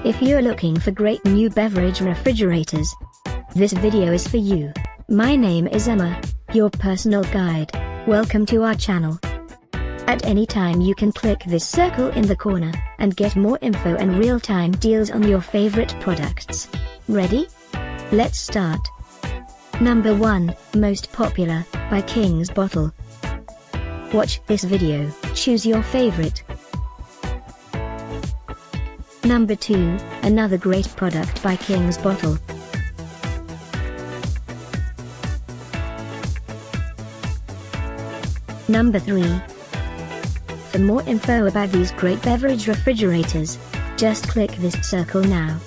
If you're looking for great new beverage refrigerators, this video is for you. My name is Emma, your personal guide. Welcome to our channel. At any time you can click this circle in the corner, and get more info and real-time deals on your favorite products. Ready? Let's start. Number 1, Most Popular, by Kingsbottle. Watch this video, choose your favorite. Number 2, another great product by Kingsbottle. Number 3. For more info about these great beverage refrigerators, just click this circle now.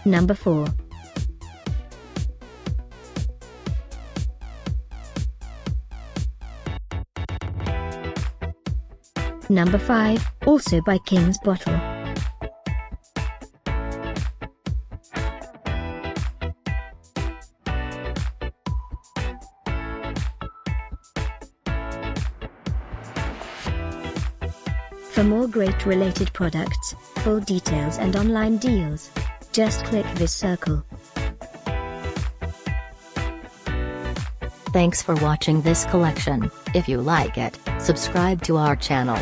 Number 4. Number 5, also by Kingsbottle. For more great related products, full details and online deals, just click this circle. Thanks for watching this collection. If you like it, subscribe to our channel.